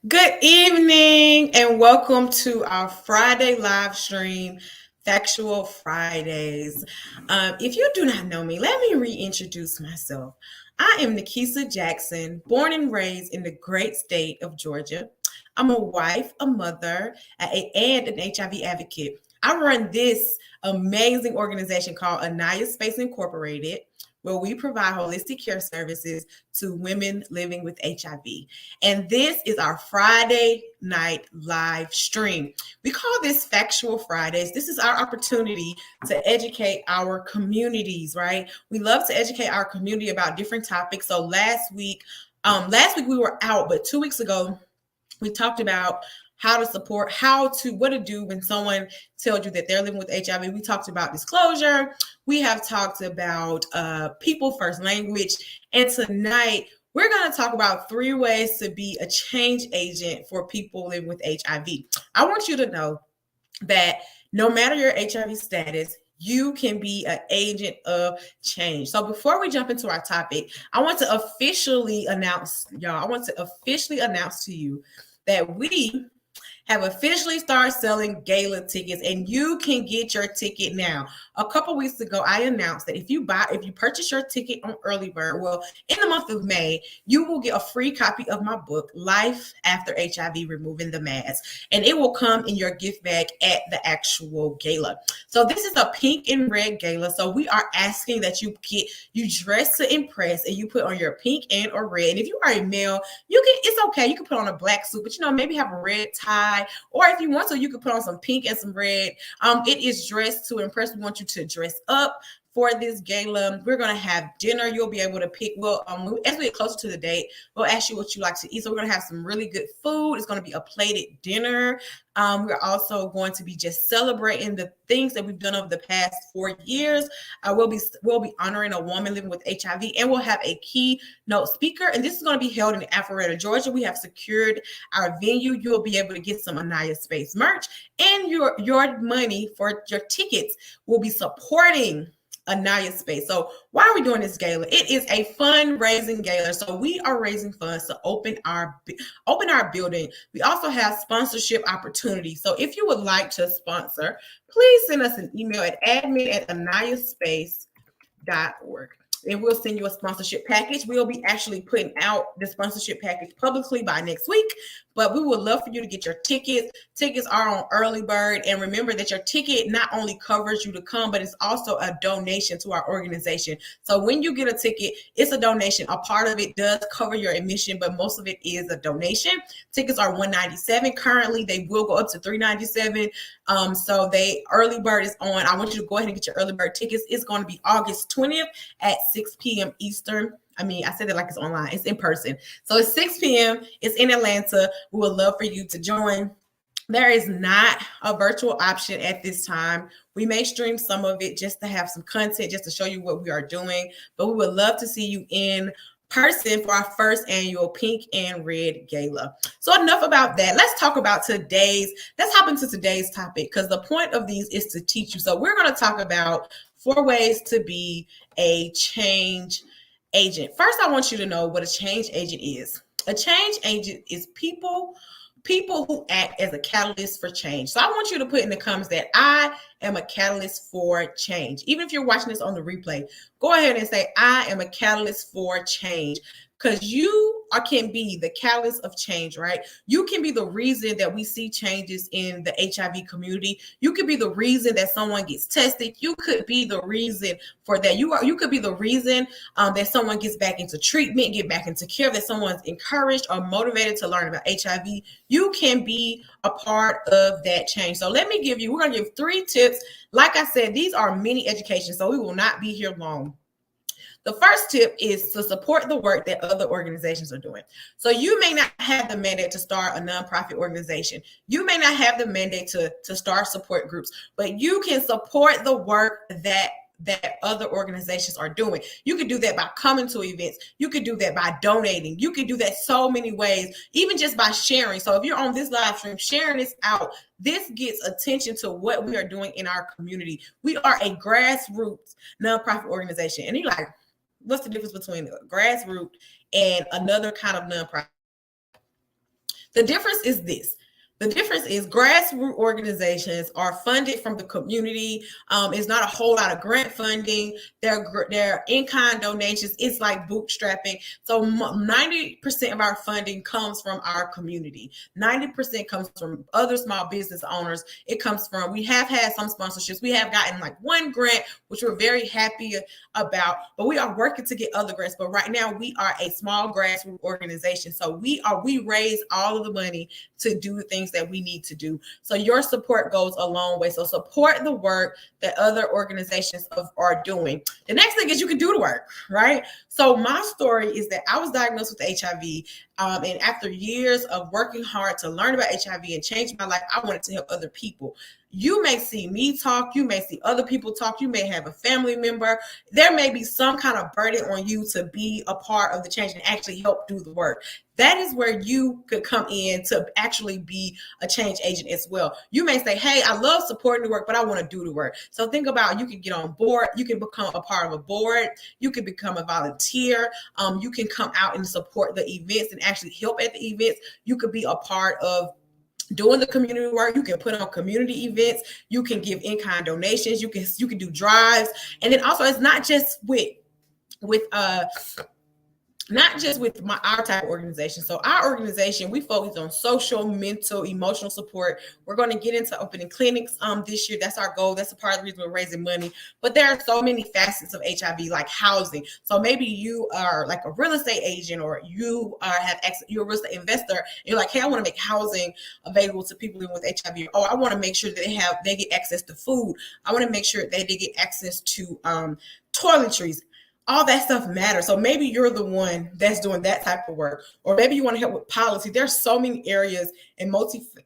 Good evening and welcome to our Friday live stream, Factual Fridays. If you do not know me, let me reintroduce myself. I am Nikisa Jackson, born and raised in the great state of Georgia. I'm a wife, a mother, and an HIV advocate. I run this amazing organization called Anaya Space Incorporated, where we provide holistic care services to women living with HIV. And this is our Friday night live stream. We call this Factual Fridays. This is our opportunity to educate our communities, right? We love to educate our community about different topics. So last week we were out, but 2 weeks ago we talked about how to support, what to do when someone tells you that they're living with HIV. We talked about disclosure. We have talked about people first language. And tonight, we're going to talk about 3 ways to be a change agent for people living with HIV. I want you to know that no matter your HIV status, you can be an agent of change. So before we jump into our topic, I want to officially announce, y'all, I want to officially announce to you that we have officially started selling gala tickets, and you can get your ticket now. A couple weeks ago, I announced that if you purchase your ticket on early bird, well, in the month of May, you will get a free copy of my book, Life After HIV: Removing the Mask, and it will come in your gift bag at the actual gala. So this is a pink and red gala. So we are asking that you dress to impress, and you put on your pink and or red. And if you are a male, it's okay. You can put on a black suit, but maybe have a red tie, or if you want to, you could put on some pink and some red. It is dressed to impress. We want you to dress up for this gala. We're going to have dinner. You'll be able to pick. Well, as we get closer to the date, we'll ask you what you like to eat. So we're going to have some really good food. It's going to be a plated dinner. We're also going to be just celebrating the things that we've done over the past 4 years. We'll be honoring a woman living with HIV, and we'll have a keynote speaker. And this is going to be held in Alpharetta, Georgia. We have secured our venue. You'll be able to get some Anaya Space merch, and your money for your tickets will be supporting Anaya Space. So why are we doing this gala? It is a fundraising gala. So we are raising funds to open our building. We also have sponsorship opportunities. So if you would like to sponsor, please send us an email at admin@anayaspace.org. And we'll send you a sponsorship package. We'll be actually putting out the sponsorship package publicly by next week, but we would love for you to get your tickets. Tickets are on early bird, and remember that your ticket not only covers you to come, but it's also a donation to our organization. So when you get a ticket, it's a donation. A part of it does cover your admission, but most of it is a donation. Tickets are $197 currently. They will go up to $397. So early bird is on. I want you to go ahead and get your early bird tickets. It's going to be August 20th at 6 p.m. Eastern. I said it like it's online. It's in person. So it's 6 p.m. It's in Atlanta. We would love for you to join. There is not a virtual option at this time. We may stream some of it just to have some content, just to show you what we are doing. But we would love to see you in person for our first annual pink and red gala. So enough about that. Let's hop into today's topic, because the point of these is to teach you. So we're going to talk about 4 ways to be a change agent. First, I want you to know what a change agent is. A change agent is people who act as a catalyst for change. So I want you to put in the comments that I am a catalyst for change. Even if you're watching this on the replay, go ahead and say, I am a catalyst for change. Because you can be the catalyst of change, right? You can be the reason that we see changes in the HIV community. You could be the reason that someone gets tested. You could be the reason for that. You could be the reason that someone gets back into treatment, get back into care, that someone's encouraged or motivated to learn about HIV. You can be a part of that change. So we're going to give 3 tips. Like I said, these are mini education, so we will not be here long. The first tip is to support the work that other organizations are doing. So you may not have the mandate to start a nonprofit organization. You may not have the mandate to start support groups, but you can support the work that other organizations are doing. You could do that by coming to events. You could do that by donating. You could do that so many ways, even just by sharing. So if you're on this live stream, sharing this out, this gets attention to what we are doing in our community. We are a grassroots nonprofit organization. And you're like, what's the difference between a grassroots and another kind of nonprofit? The difference is this. The difference is grassroots organizations are funded from the community. It's not a whole lot of grant funding. They're in-kind donations. It's like bootstrapping. So 90% of our funding comes from our community. 90% comes from other small business owners. It comes from, we have had some sponsorships. We have gotten like one grant, which we're very happy about, but we are working to get other grants. But right now we are a small grassroots organization. So we raise all of the money to do the things that we need to do. So your support goes a long way. So support the work that other organizations are doing. The next thing is you can do the work, right? So my story is that I was diagnosed with HIV. And after years of working hard to learn about HIV and change my life, I wanted to help other people. You may see me talk, you may see other people talk, you may have a family member. There may be some kind of burden on you to be a part of the change and actually help do the work. That is where you could come in to actually be a change agent as well. You may say, hey, I love supporting the work, but I want to do the work. So think about, you can get on board, you can become a part of a board, you can become a volunteer, you can come out and support the events and actually help at the events. You could be a part of doing the community work. You can put on community events. You can give in-kind donations. You can do drives. And then also, it's not just with our type of organization. So our organization, we focus on social, mental, emotional support. We're going to get into opening clinics this year. That's our goal. That's a part of the reason we're raising money. But there are so many facets of HIV, like housing. So maybe you are like a real estate agent, or you're a real estate investor. And you're like, hey, I want to make housing available to people living with HIV. Oh, I want to make sure that they get access to food. I want to make sure that they get access to toiletries. All that stuff matters. So maybe you're the one that's doing that type of work, or maybe you want to help with policy. There's so many areas, and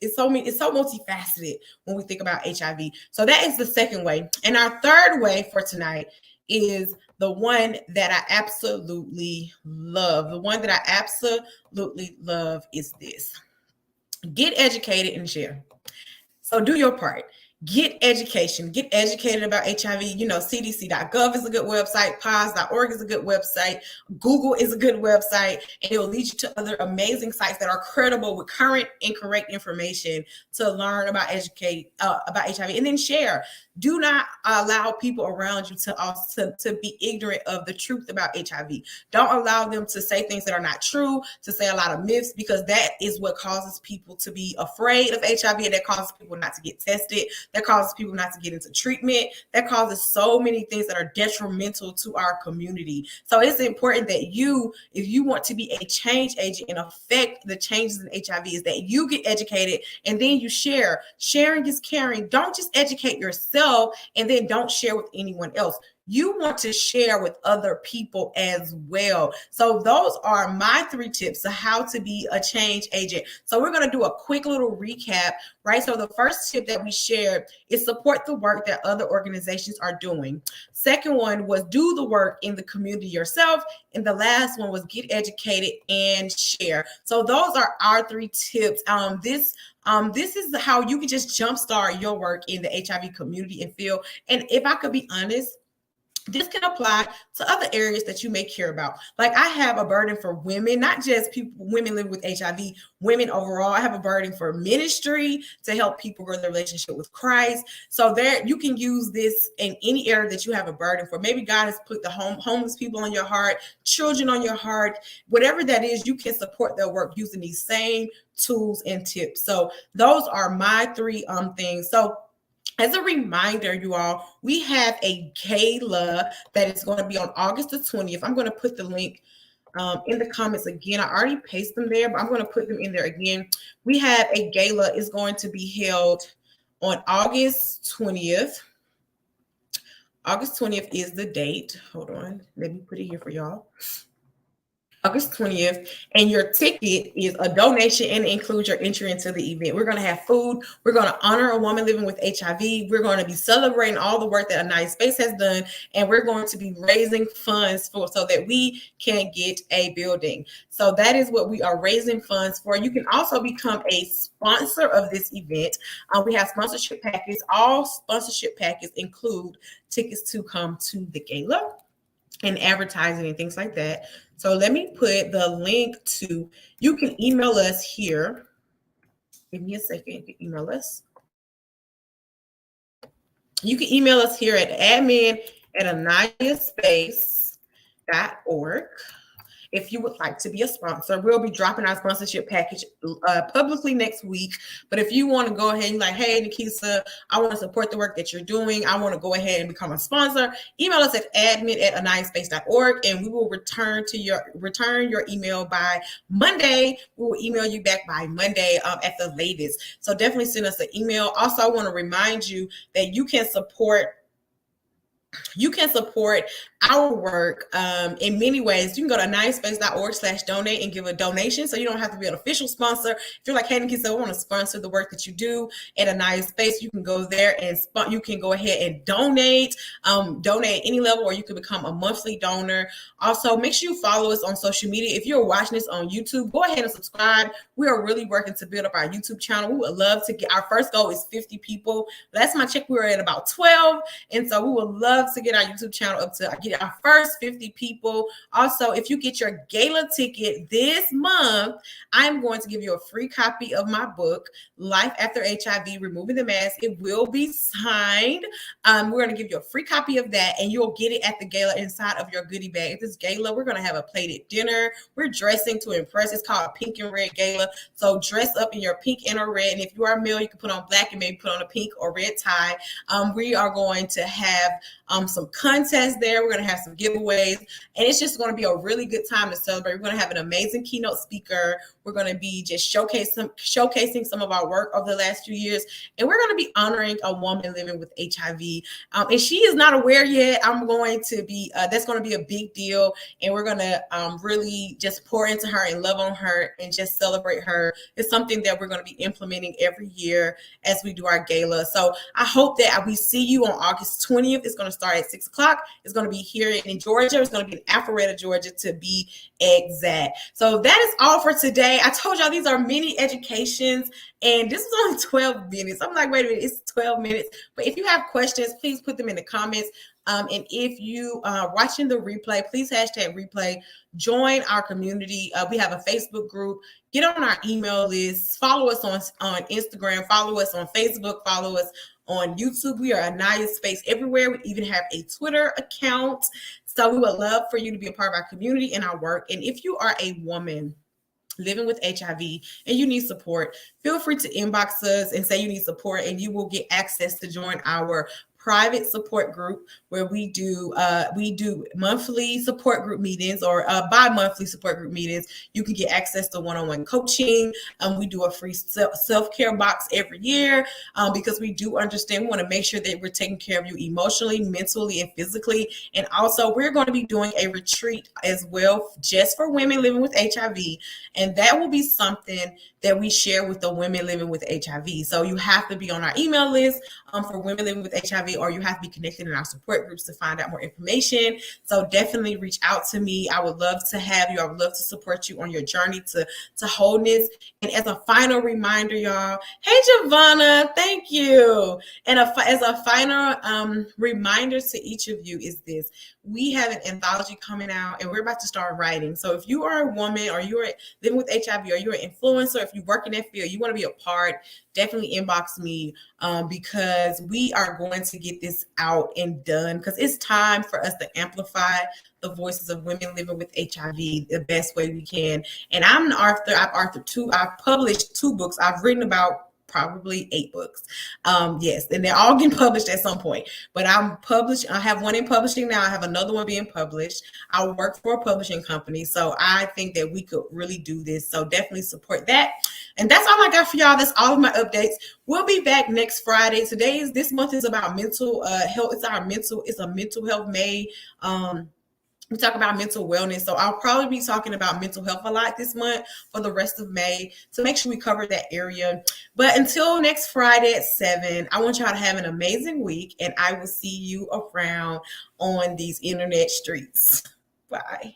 it's so multifaceted when we think about HIV. So that is the second way. And our third way for tonight is the one that I absolutely love. The one that I absolutely love is this: get educated and share. So do your part. Get education. Get educated about HIV. CDC.gov is a good website. PAWS.org is a good website. Google is a good website. And it will lead you to other amazing sites that are credible with current and correct information to learn about HIV. And then share. Do not allow people around you to be ignorant of the truth about HIV. Don't allow them to say things that are not true, to say a lot of myths, because that is what causes people to be afraid of HIV, and that causes people not to get tested, that causes people not to get into treatment, that causes so many things that are detrimental to our community. So it's important that if you want to be a change agent and affect the changes in HIV, is that you get educated and then you share. Sharing is caring. Don't just educate yourself and then don't share with anyone else. You want to share with other people as well. So those are my 3 tips on how to be a change agent. So we're going to do a quick little recap, right? So the first tip that we shared is support the work that other organizations are doing. Second one was do the work in the community yourself. And the last one was get educated and share. So those are our 3 tips. This is how you can just jumpstart your work in the HIV community and field. And if I could be honest, this can apply to other areas that you may care about. Like, I have a burden for women, not just women living with HIV, women overall. I have a burden for ministry to help people grow their relationship with Christ. So there, you can use this in any area that you have a burden for. Maybe God has put the homeless people on your heart, children on your heart, whatever that is, you can support their work using these same tools and tips. So those are my 3 things. So as a reminder, you all, we have a gala that is going to be on August the 20th. I'm going to put the link in the comments again. I already pasted them there, but I'm going to put them in there again. We have a gala is going to be held on August 20th. August 20th is the date. Hold on. Let me put it here for y'all. August 20th, and your ticket is a donation and includes your entry into the event. We're going to have food. We're going to honor a woman living with HIV. We're going to be celebrating all the work that United Space has done, and we're going to be raising funds so that we can get a building. So that is what we are raising funds for. You can also become a sponsor of this event. We have sponsorship packages. All sponsorship packages include tickets to come to the gala and advertising and things like that. So let me put the link to, you can email us here Give me a second. You can email us. You can email us here at admin@anayaspace.org. If you would like to be a sponsor, we'll be dropping our sponsorship package publicly next week. But if you want to go ahead and like, hey, Nikisa, I want to support the work that you're doing, I want to go ahead and become a sponsor, email us at admin@anayaspace.org, and we will return your email by Monday. We will email you back by Monday at the latest. So definitely send us an email. Also, I want to remind you that you can support our work in many ways. You can go to anayaspace.org/donate and give a donation, so you don't have to be an official sponsor. If you're like, hey, Nikki, so I want to sponsor the work that you do at Anaya Space, you can go there and you can go ahead and donate at any level, or you can become a monthly donor. Also, make sure you follow us on social media. If you're watching this on YouTube, go ahead and subscribe. We are really working to build up our YouTube channel. We would love to get, our first goal is 50 people. Last time I checked, we were at about 12, and so we would love to get our YouTube channel up to get our first 50 people. Also, if you get your gala ticket this month, I'm going to give you a free copy of my book, Life After HIV, Removing the Mask. It will be signed. We're going to give you a free copy of that, and you'll get it at the gala inside of your goodie bag. At this gala, we're going to have a plated dinner. We're dressing to impress. It's called a pink and red gala. So dress up in your pink and or red. And if you are a male, you can put on black and maybe put on a pink or red tie. We are going to have some contests there. We're going to have some giveaways, and it's just going to be a really good time to celebrate. We're going to have an amazing keynote speaker. We're going to be just showcasing some of our work over the last few years, and we're going to be honoring a woman living with HIV. And she is not aware yet. I'm going to be, that's going to be a big deal, and we're going to really just pour into her and love on her and just celebrate her. It's something that we're going to be implementing every year as we do our gala. So I hope that we see you on August 20th. It's going to start at 6 o'clock. It's going to be here in Georgia. It's going to be in Alpharetta, Georgia, to be exact. So that is all for today. I told y'all these are mini educations, and this was only 12 minutes. I'm like, wait a minute, it's 12 minutes. But if you have questions, please put them in the comments. And if you are watching the replay, please hashtag replay. Join our community. We have a Facebook group. Get on our email list. Follow us on Instagram. Follow us on Facebook. Follow us on YouTube. We are Anaya Space everywhere. We even have a Twitter account. So we would love for you to be a part of our community and our work. And if you are a woman living with HIV and you need support, feel free to inbox us and say you need support, and you will get access to join our private support group where we do monthly support group meetings or bi-monthly support group meetings. You can get access to one-on-one coaching. We do a free self-care box every year because we do understand, we want to make sure that we're taking care of you emotionally, mentally, and physically. And also, we're going to be doing a retreat as well just for women living with HIV, and that will be something that we share with the women living with HIV. So you have to be on our email list for women living with HIV, or you have to be connected in our support groups to find out more information. So definitely reach out to me. I would love to have you. I would love to support you on your journey to wholeness. And as a final reminder, y'all, hey, Giovanna, thank you. And as a final reminder to each of you is this: we have an anthology coming out, and we're about to start writing. So if you are a woman, or you're living with HIV, or you're an influencer, if you work in that field, you want to be a part, definitely inbox me because we are going to get this out and done, because it's time for us to amplify the voices of women living with HIV the best way we can. And I'm an author. I've published 2 books. I've written about probably 8 books. Yes, and they're all getting published at some point. But I'm published. I have one in publishing now. I have another one being published. I work for a publishing company, so I think that we could really do this. So definitely support that. And that's all I got for y'all. That's all of my updates. We'll be back next Friday. This month is about mental health. It's a mental health May. We talk about mental wellness. So I'll probably be talking about mental health a lot this month for the rest of May. So make sure we cover that area. But until next Friday at 7, I want y'all to have an amazing week, and I will see you around on these internet streets. Bye.